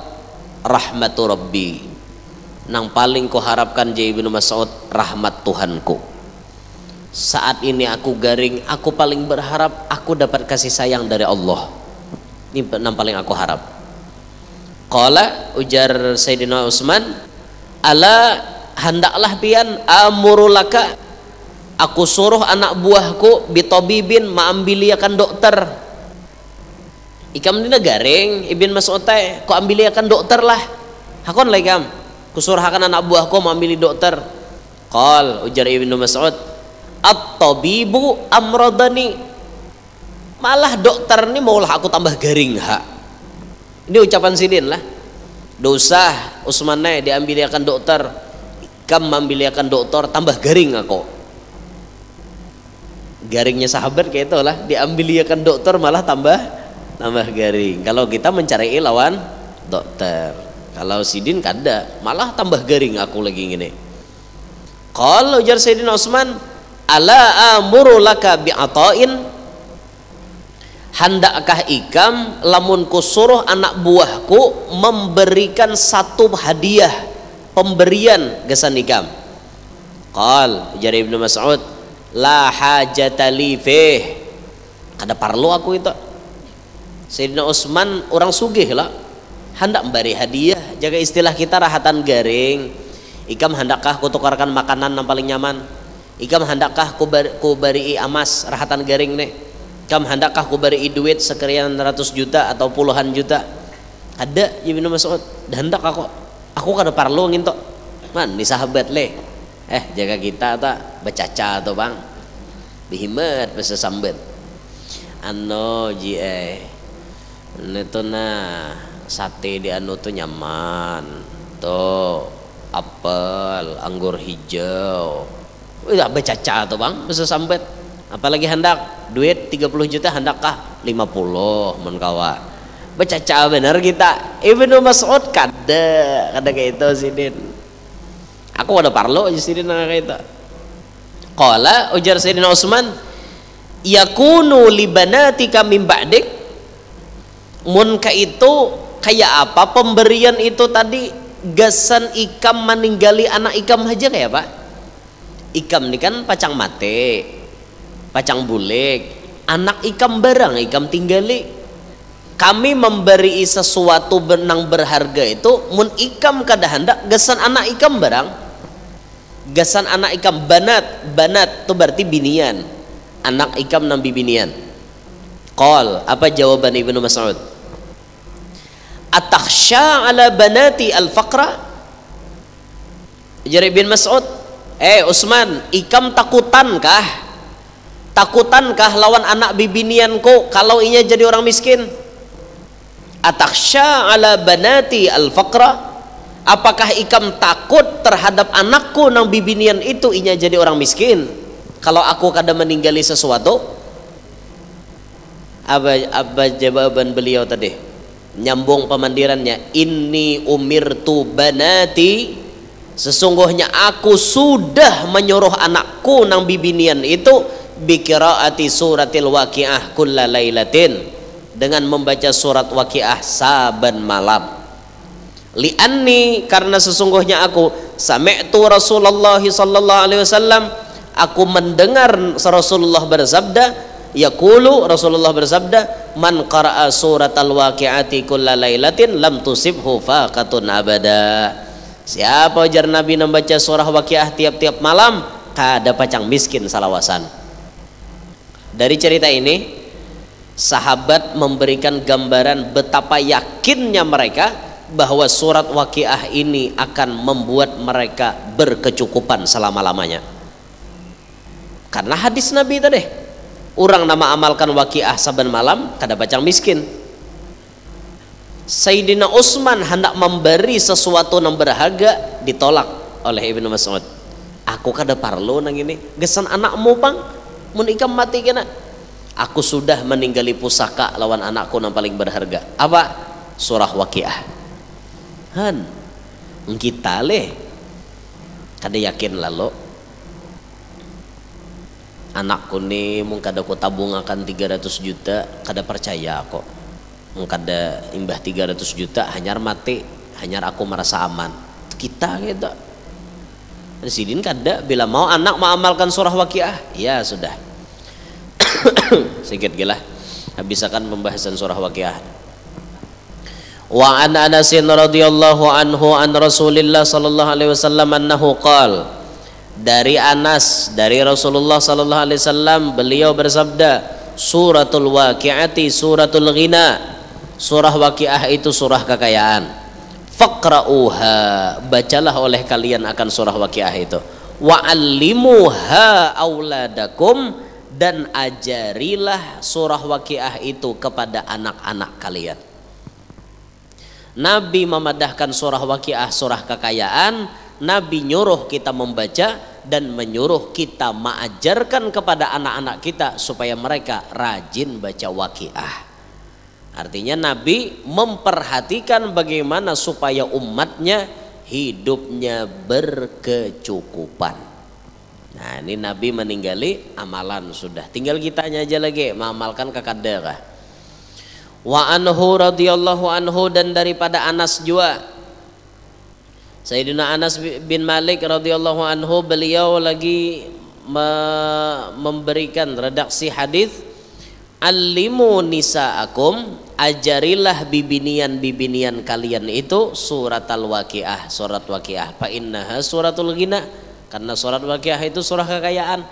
rahmatu rabbi, nang paling ku harapkan Jai Ibnu Mas'ud rahmat Tuhanku. Saat ini aku garing, aku paling berharap aku dapat kasih sayang dari Allah. Ini yang paling aku harap. Qala ujar Sayyidina Utsman, ala hendaklah pian amurulaka, aku suruh anak buahku bitobibin maambiliakan dokter. Ikam dina garing Ibn Mas'ud teh ku ambiliakan dokter lah. Hakon lah ikam. Kusurhakan anak buahku mengambil dokter. Qal ujar Ibnu Mas'ud, at-tabibu amradani, malah dokter ini maulah aku tambah garing ha. Ini ucapan sidin lah. Dosa Utsman diambiliakan dokter, ikam mengambiliakan dokter tambah garing aku. Garingnya sahabat kayak itu lah, diambiliakan dokter malah tambah garing. Kalau kita mencari lawan dokter, kalau sidin kada malah tambah garing aku lagi gini. Kalau ujar Sayyidina Utsman, ala amuru laka bi'atain, handakkah ikam lamun kusuruh anak buahku memberikan satu hadiah pemberian gesan ikam? Qal ujar Ibnu Mas'ud, la hajata li fih, kada perlu aku itu. Sayyidina Utsman orang sugih lah, hendak memberi hadiah, jaga istilah kita rahatan garing. Ikam hendakkah kutukarkan makanan yang paling nyaman? Ikam hendakkah ku beri emas rahatan garing nih? Ikam hendakkah ku beri duit sekian ratus juta atau puluhan juta? Ada Ibnu Mas'ud, hendak aku kada perlu ngintok. Man, di sahabat le. Jaga kita tak bercaca tuh bang. Bihimat bahasa sambat. Itu nah sate di anu tuh nyaman. Tuh apel, anggur hijau. Udah bercaca tuh bang bahasa sambat. Apalagi hendak duit 30 juta hendakkah 50 mun kawa. Bercaca bener kita. Ibnu Mas'ud kada kayak itu sidin. Aku ada parlo aja sidin kayak itu. Qala ujar Sayyidina Utsman, yakunu libanatika min ba'dik. Mun ka itu kayak apa pemberian itu tadi? Gasan ikam meninggali anak ikam aja kayak Pak. Ikam ini kan pacang mate, pacang bulik, anak ikam barang ikam tinggali. Kami memberi sesuatu benang berharga itu mun ikam kada hendak gasan anak ikam barang. Gasan anak ikam banat itu berarti binian, anak ikam nang bibinian. Qal, apa jawaban Ibnu Mas'ud? Atakhsha ala banati al-faqra? Jadi Ibnu Mas'ud, Utsman, ikam takutankah lawan anak bibinianku kalau inya jadi orang miskin? Atakhsha ala banati al-faqra? Apakah ikam takut terhadap anakku nang bibinian itu inya jadi orang miskin kalau aku kada meninggali sesuatu? Apa jawaban beliau tadi? Nyambung pemandirannya, inni umirtu banati, sesungguhnya aku sudah menyuruh anakku nang bibinian itu biqiraati suratil waqiah kulla lailatin, dengan membaca surat waqiah saban malam. Li'anni, karena sesungguhnya aku sami'tu Rasulullah sallallahu alaihi wasallam, aku mendengar Rasulullah bersabda, yaqulu, Rasulullah bersabda, man qara'a suratal waqi'ati kulla lailatin lam tusibhu faqatun abada. Siapa ujar Nabi membaca surah waqiah tiap-tiap malam kada pacang miskin salawasan. Dari cerita ini sahabat memberikan gambaran betapa yakinnya mereka bahwa surat waqiah ini akan membuat mereka berkecukupan selama-lamanya. Karena hadis Nabi tadi, orang nama amalkan waqiah saban malam kada pacang miskin. Sayyidina Utsman hendak memberi sesuatu yang berharga, ditolak oleh Ibnu Mas'ud. Aku kada parlo nang ini, gesan anakmu pang mun ikam mati kena. Aku sudah meninggali pusaka lawan anakku yang paling berharga. Apa? Surah waqiah. Han, kita leh kada yakin lalu anakku nih mung kada ku tabung akan 300 juta kada percaya kok, mung kada imbah 300 juta hanyar mati, hanyar aku merasa aman. Kita gitu Sidin kada, bila mau anak mengamalkan surah waqiah, ya sudah. Sedikit gila habisakan pembahasan surah waqiah. Wa an Anas radhiyallahu anhu an Rasulillah sallallahu alaihi wasallam annahu qala, dari Anas dari Rasulullah sallallahu alaihi wasallam beliau bersabda, suratul waqi'ati suratul ghina, surah waqiah itu surah kekayaan. Faqra'uha, bacalah oleh kalian akan surah waqiah itu. Wa 'allimuha auladakum, dan ajarilah surah waqiah itu kepada anak-anak kalian. Nabi memadahkan surah waqiah surah kekayaan, Nabi nyuruh kita membaca dan menyuruh kita mengajarkan kepada anak-anak kita supaya mereka rajin baca waqiah. Artinya Nabi memperhatikan bagaimana supaya umatnya hidupnya berkecukupan. Nah ini Nabi meninggali amalan sudah, tinggal kitanya aja lagi mengamalkan kekadara. Wa anhu radhiyallahu anhu, dan daripada Anas juga, Sayyidina Anas bin Malik radhiyallahu anhu, beliau lagi memberikan redaksi hadis, Allimu nisaakum, ajarilah bibinian-bibinian kalian itu surat al-waqiah, surat waqiah. Fa innaha suratul ghina, karena surat waqiah itu surah kekayaan.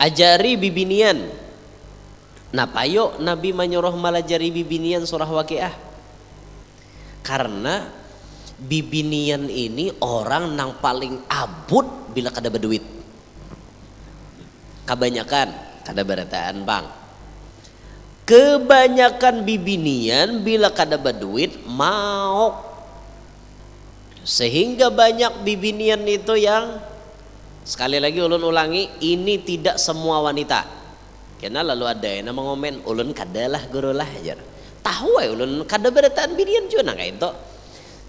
Ajari bibinian. Nah payo Nabi menyuruh malajari bibinian surah waqiah, karena bibinian ini orang nang paling abut bila kada berduit. Kebanyakan kada berataan bang. Kebanyakan bibinian bila kada berduit mau, sehingga banyak bibinian itu yang, sekali lagi ulun ulangi, ini tidak semua wanita. Karena lalu ada yang nama ngomen ulun kada lah guru lah ajar. Tahu ya ulun kada berataan bibinian juga kayak itu.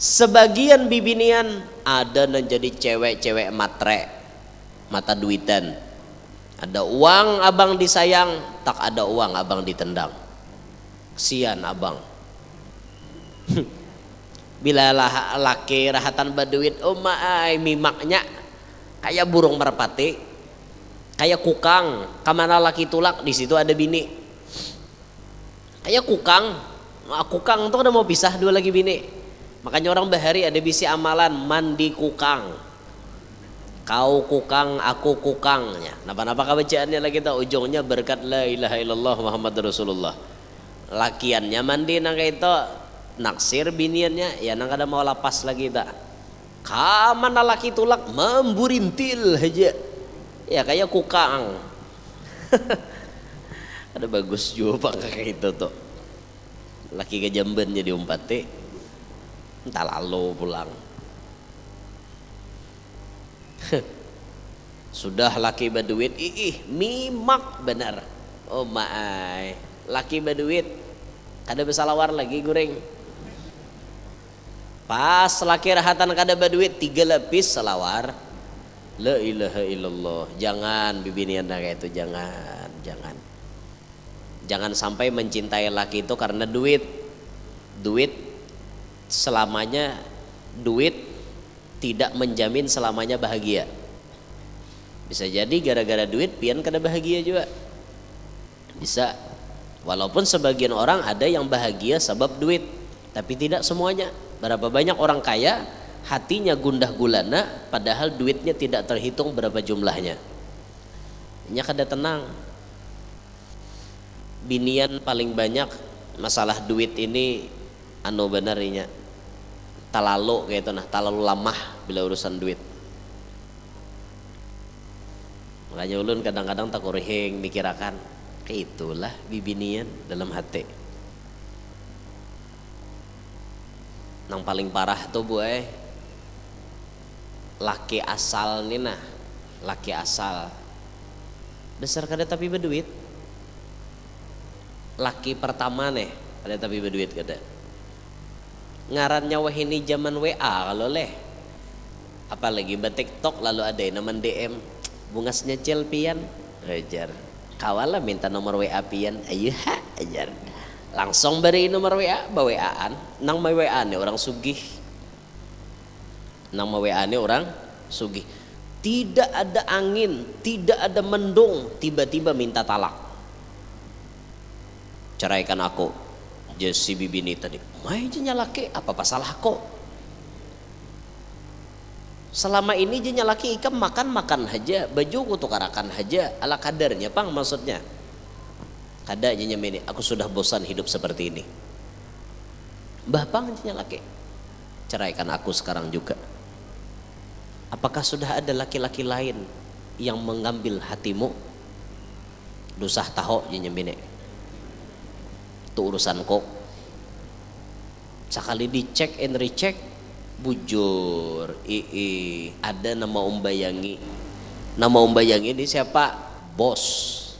Sebagian bibinian ada yang jadi cewek-cewek matre, mata duitan. Ada uang abang disayang, tak ada uang abang ditendang. Kesian abang. Bila laki rahatan baduit, oh maai mimaknya kayak burung merpati, kayak kukang. Kamana laki tulak di situ ada bini. Kayak kukang. Kukang tuh udah mau pisah dua lagi bini. Makanya orang bahari ada bisi amalan mandi kukang. Kau kukang, aku kukangnya. Napa-napa kebacaannya lagi tak ujungnya berkat la ilaha illallah Muhammad Rasulullah. Lakiannya mandi nang itu naksir biniannya ya nang kada mau lapas lagi tak. Kamana laki tulak memburintil aja. Ya kayak kukang. Ada bagus juga kayak itu tuh. Laki ke Jamban jadi umpati. Entah lalu pulang. Sudah laki berduit, mimak benar. Oh maai, laki berduit, kada bersalawar lagi goreng. Pas laki rahatan kada berduit 3 lapis salawar. La ilaha illallah. Jangan bibinian kayak itu, jangan. Jangan sampai mencintai laki itu karena duit. Duit selamanya, duit tidak menjamin selamanya bahagia. Bisa jadi gara-gara duit pian kada bahagia juga. Bisa. Walaupun sebagian orang ada yang bahagia sebab duit, tapi tidak semuanya. Berapa banyak orang kaya hatinya gundah gulana padahal duitnya tidak terhitung berapa jumlahnya. Nya kada tenang. Binian paling banyak masalah duit ini anu benarnya. Talalu kayak itu nah, talalu lamah bila urusan duit. Makanya ulun kadang-kadang tak kurihing mikirakan, kayak itulah bibinian dalam hati. Nang paling parah tuh buai laki asal nih nah, laki asal besar kada tapi berduit. Laki pertama nih kada tapi berduit kada. Ngarannya wah ini zaman WA kalau leh. Apalagi TikTok lalu ada yang naman DM bungasnya cel pian ajar. Kawala minta nomor WA pian, ayo ha ajar. Langsung beri nomor WA, WA-an. Nang may WA nih orang sugih. Nang may WA nih orang sugih. Tidak ada angin, tidak ada mendung, tiba-tiba minta talak. Ceraikan aku. Jesi bibini tadi. Mai jenya laki apa pasalah kok? Selama ini jenya laki ikam makan aja, baju ku tukarakan aja ala kadarnya pang maksudnya. Kada jenya meni, aku sudah bosan hidup seperti ini. Mbah pang jenya laki. Ceraikan aku sekarang juga. Apakah sudah ada laki-laki lain yang mengambil hatimu? Dusah tahu jenya meni. Itu urusan kok. Sekali dicek and recheck bujur ada nama Bayangi. Nama Bayangi ini siapa? Bos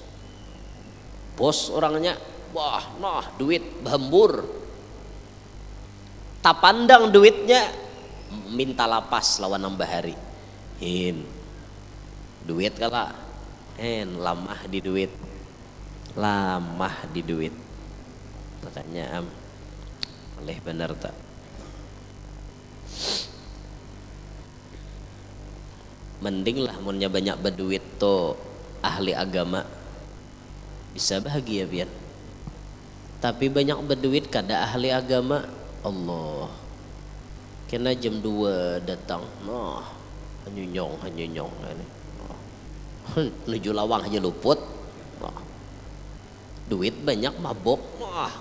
orangnya. Wah nah duit bambur, tak pandang duitnya minta lapas lawan nambah hari. Duit kala lamah di duit makanya oleh benar tak. Mending lah munnya banyak berduit tuh ahli agama bisa bahagia pian. Tapi banyak berduit kada ahli agama, Allah kena jam 2 datang, noh hanyunyong ini, nuju lawang aja luput, duit banyak mabok,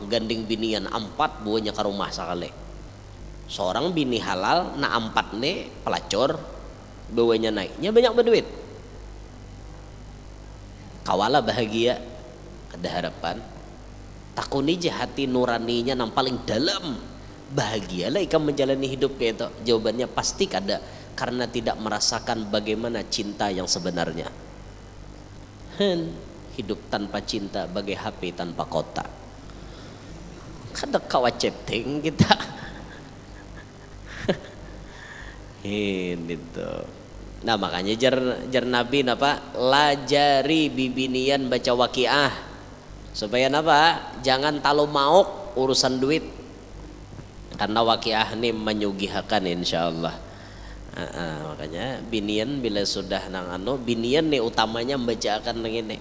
gandeng binian 4 buahnya ke rumah sekali, seorang bini halal na 4 nih pelacur, bawanya naiknya banyak berduit, kawala bahagia, ada harapan. Takuni hati nuraninya yang paling dalam, bahagialah ikan menjalani hidup kayak itu. Jawabannya pasti kada, karena tidak merasakan bagaimana cinta yang sebenarnya. Hidup tanpa cinta bagai HP tanpa kotak. Kada kawacetting kita. Ini tuh. Nah makanya jar Nabi napa lajari bibinian baca waqiah supaya napa jangan talu mauk urusan duit, karena waqiah ini menyugihakan insyaallah. Makanya binian bila sudah nang binian nih utamanya membacakan nang ini.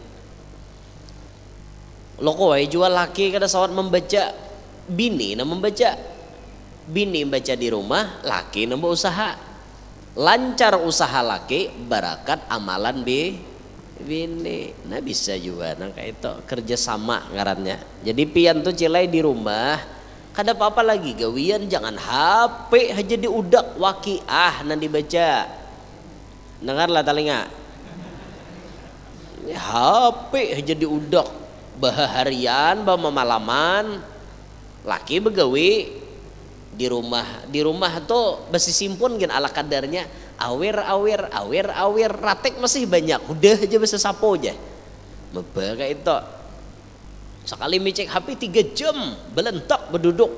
Lo kowe jual laki kada sawat membaca, bini na membaca, bini membaca di rumah, laki nambah usaha. Lancar usaha laki, barakat amalan bini. Nah bisa juga nah kayak itu kerja sama ngarannya. Jadi pian tuh cilai di rumah kada apa-apa lagi gawian, jangan HP aja diudak waqiah nanti baca. Dengarlah telinga. HP aja diudak baharian bah malaman. Laki begawi di rumah tuh besi simpun gen ala kadarnya, awir ratek masih banyak, udah aja bisa sapo aja mebaka itu sekali micek HP 3 jam belentok berduduk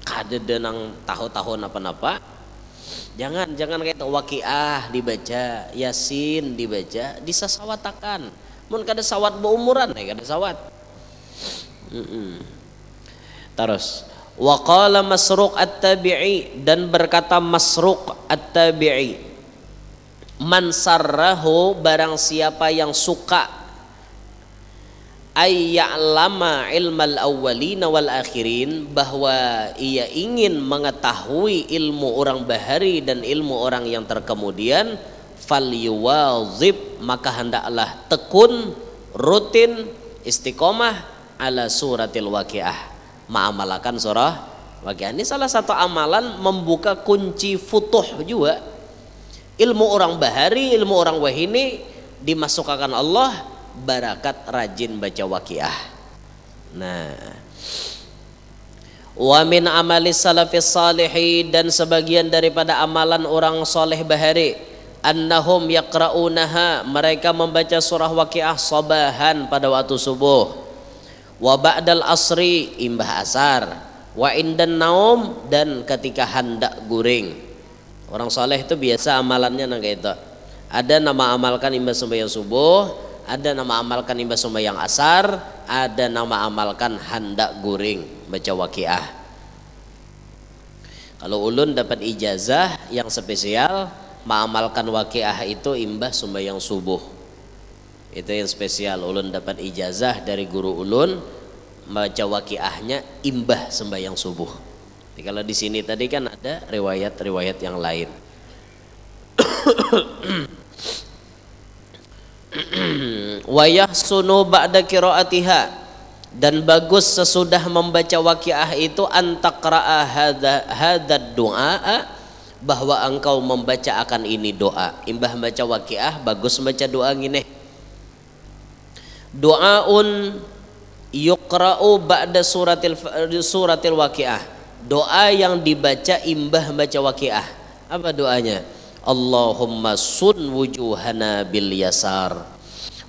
kada denang tahu-tahu apa-apa. Jangan kayak itu, waqiah dibaca, yasin dibaca, disasawatakan. Mun kada sawat beumuran kada sawat. Terus wa qala Masruq at-Tabi'i, dan berkata Masruq at-Tabi'i, man sarrahu, barang siapa yang suka ay ya'lama ilmal awwalina wal akhirin, bahwa ia ingin mengetahui ilmu orang bahari dan ilmu orang yang terkemudian, falyuwazib, maka hendaklah tekun, rutin, istiqomah ala suratil waqiah, mengamalkan surah waqiah. Ini salah satu amalan membuka kunci futuh juga. Ilmu orang bahari, ilmu orang wahini dimasukkan Allah barakat rajin baca waqiah. Nah, wa min amalis salafis salihin, dan sebagian daripada amalan orang soleh bahari, annahum yaqra'unaha, mereka membaca surah waqiah sabahan pada waktu subuh, wa ba'dal asri, imbah asar, wa indan naum, dan ketika hendak guring. Orang soleh itu biasa amalannya nang kayak itu. Ada nama amalkan imbah sembahyang subuh, ada nama amalkan imbah sembahyang asar, ada nama amalkan hendak guring baca waqiah. Kalau ulun dapat ijazah yang spesial, mengamalkan waqiah itu imbah sembahyang subuh. Itu yang spesial, ulun dapat ijazah dari guru ulun, baca waqiahnya imbah sembahyang subuh. Jadi kalau di sini tadi kan ada riwayat-riwayat yang lain. Wa yahsunu ba'da qiraatiha, dan bagus sesudah membaca waqiah itu antaqra'a hadzal du'a, bahwa engkau membaca akan ini doa. Imbah baca waqiah bagus baca doa gini. Doaun yuqra'u ba'da suratil waqiah, doa yang dibaca imbah baca waqiah. Apa doanya? Allahumma sun wujuhana bil yasar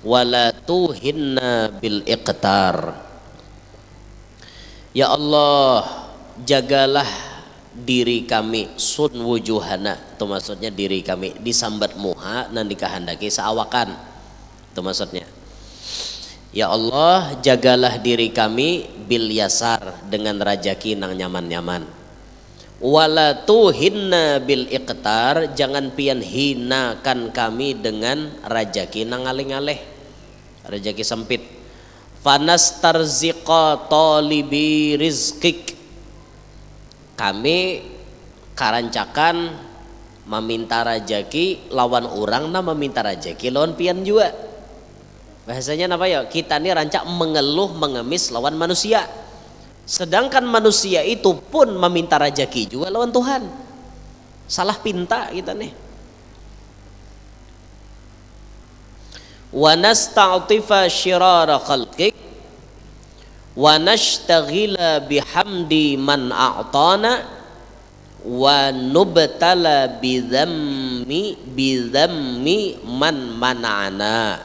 wala tuhinna bil iqtar. Ya Allah, jagalah diri kami, sun wujuhana, itu maksudnya diri kami, disambat muha nan dikahandaki seawakan, itu maksudnya. Ya Allah, jagalah diri kami bil yasar, dengan rajaki nang nyaman-nyaman. Wala tuhinna bil iqtar, jangan pian hinakan kami dengan rajaki nang ngaleh-ngaleh. rezeki sempit. Fanastarziqa talibi rizqik, kami karancakan meminta rezeki lawan orang na meminta rezeki lawan pian juga. Bahasanya apa ya, kita ini rancak mengeluh mengemis lawan manusia, sedangkan manusia itu pun meminta rezeki juga lawan Tuhan. Salah pinta kita nih. Wa nasta'tifa syirara khalqik wa nashtaghila bihamdi man a'tana wa nubtala bidhammi man mana'ana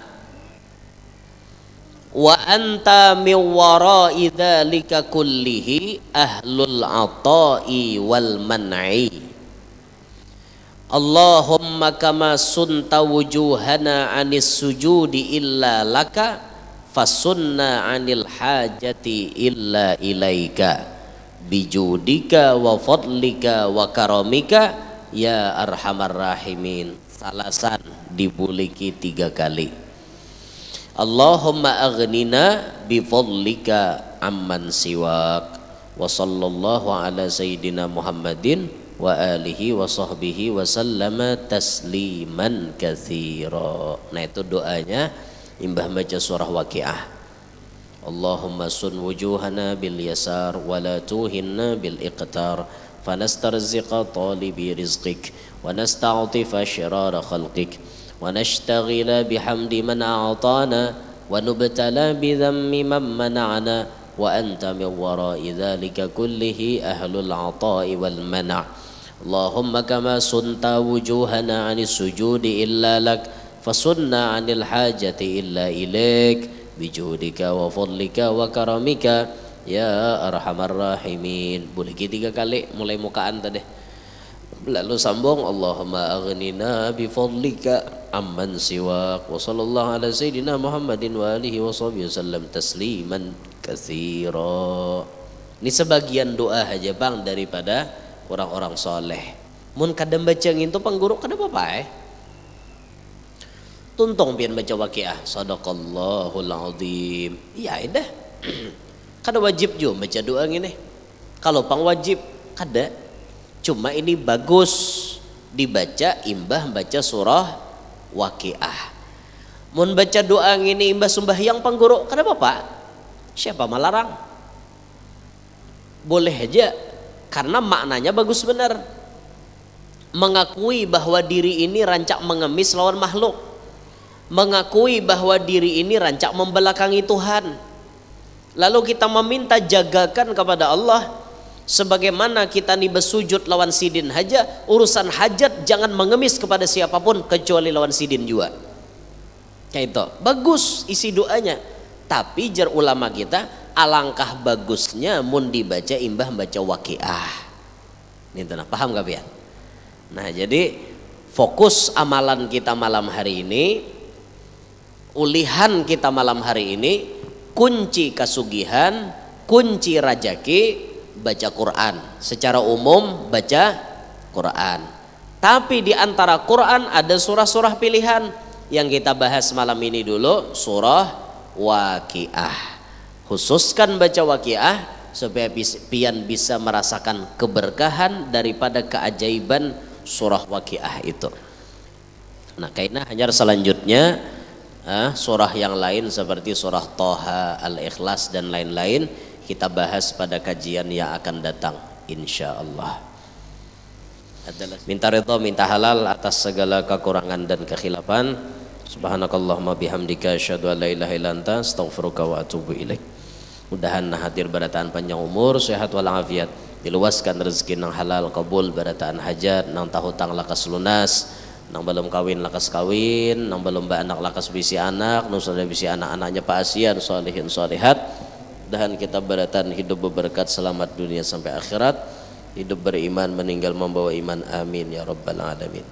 wa anta min wara'i dzalika kullihi ahlul ata'i wal man'i. Allahumma kama sunta wujuhana anis sujudi illa laka fasunna anil hajati illa ilaika bijudika wa fadlika wa karamika ya arhamar rahimin. Salasan dibuliki 3 kali. Allahumma aghnina bifadlika amman siwak. Wa sallallahu ala sayyidina Muhammadin wa alihi wa sahbihi wa sallama tasliman katsira. Nah itu doanya imbah baca surah Waqiah. Allahumma sun wujuhana bil yasar wa la tuhinna bil iqtar fanastarziqa talibi rizqik wa nasta'tifa syirara khalqik wa nashtaghila bihamdi man a'tana wa nubtala bidhammi man mana'ana wa anta min wara'i dzalika kullihi ahlul 'ata'i wal man'. Allahumma kama sunta wujuhana 'anis sujudi illa lak fasunna 'anil hajati illa ilaik bijudika wa fadlika wa karamika ya arhamar rahimin. Boleh 3 kali mulai mukaan tadi. Lalu sambung Allahumma aghnina bi fadlika amman siwak wa sallallahu ala sayyidina Muhammadin wa alihi wa sahbihi wasallam tasliman katsira. Ini sebagian doa aja Bang daripada orang-orang soleh. Mun kadang baca itu pangguru kada apa-apa tuntong pian baca Waqiah. Sadaqallahul azim. Iya dah. Kada wajib juga baca doa gini. Kalau pang wajib kada. Cuma ini bagus dibaca imbah baca surah Waqiah. Mun baca doa gini imbah sembahyang pangguru kada apa-apa. Siapa melarang? Boleh aja. Karena maknanya bagus benar. Mengakui bahwa diri ini rancak mengemis lawan makhluk. Mengakui bahwa diri ini rancak membelakangi Tuhan. Lalu kita meminta jagakan kepada Allah. Sebagaimana kita nih bersujud lawan sidin haja, urusan hajat jangan mengemis kepada siapapun kecuali lawan sidin juga. Kayak itu. Bagus isi doanya. Tapi jar ulama kita, alangkah bagusnya mun dibaca imbah baca Waqiah. Ini tenang, paham gak pian? Nah jadi fokus amalan kita malam hari ini, ulihan kita malam hari ini, kunci kasugihan, kunci rajaki baca Quran. Secara umum baca Quran. Tapi di antara Quran ada surah-surah pilihan. Yang kita bahas malam ini dulu surah Waqiah. Khususkan baca Waqiah supaya pian bisa merasakan keberkahan daripada keajaiban surah Waqiah itu. Nah kaitannya hanya selanjutnya surah yang lain seperti surah Thaha, Al-Ikhlas dan lain-lain kita bahas pada kajian yang akan datang insyaallah. Minta ridha, minta halal atas segala kekurangan dan kekhilafan. Subhanakallahumma bihamdika asyhadu an la ilaha illa anta astaghfiruka wa atubu ilaik. Mudahan hadir barataan panjang umur, sehat walafiat, diluaskan rezeki nang halal, kabul barataan hajat, nang tahutang lakas lunas, nang belum kawin lakas kawin, nang belum anak lakas bisi anak, nang sudah bisi anak-anaknya paasian, salihin salihat. Mudahan kita barataan hidup berberkat selamat dunia sampai akhirat, hidup beriman meninggal membawa iman, amin ya rabbal alamin.